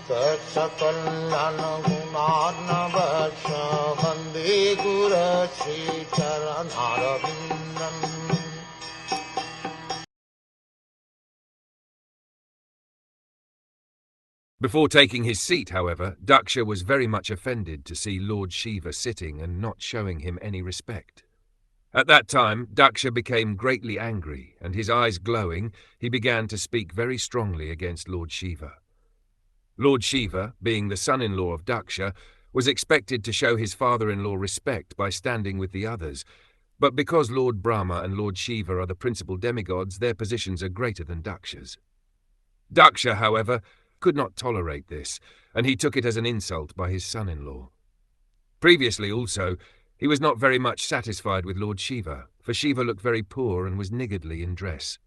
Saksakalyan gunarnavasya Vande Guru Sri Charanaravindan. Before taking his seat, however, Daksha was very much offended to see Lord Shiva sitting and not showing him any respect. At that time, Daksha became greatly angry, and his eyes glowing, he began to speak very strongly against Lord Shiva. Lord Shiva, being the son-in-law of Daksha, was expected to show his father-in-law respect by standing with the others, but because Lord Brahma and Lord Shiva are the principal demigods, their positions are greater than Daksha's. Daksha, however, could not tolerate this, and he took it as an insult by his son-in-law. Previously also, he was not very much satisfied with Lord Shiva, for Shiva looked very poor and was niggardly in dress.